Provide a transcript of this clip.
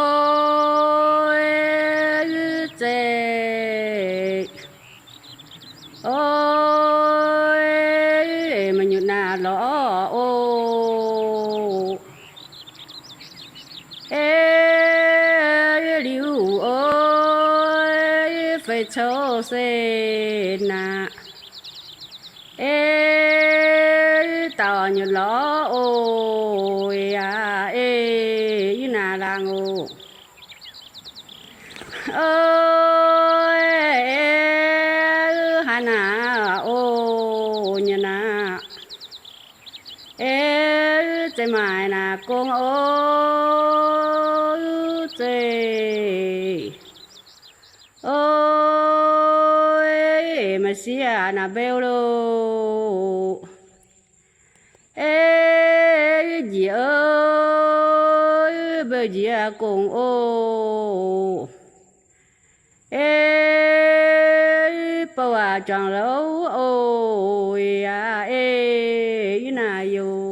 ôi chê ôi mà nhụt nà lõ ô ê liu ôi phải cho xe nà ê tao nhụt lõ ôi à ê như nà làng ô ơi hà nà ô nhà nà ê chạy mày nà con ô chạy ôi mà xí à nà bèo lô ê gì ơi bèo gì à con ô ê bao à tròn lấu ôi à ê nà yo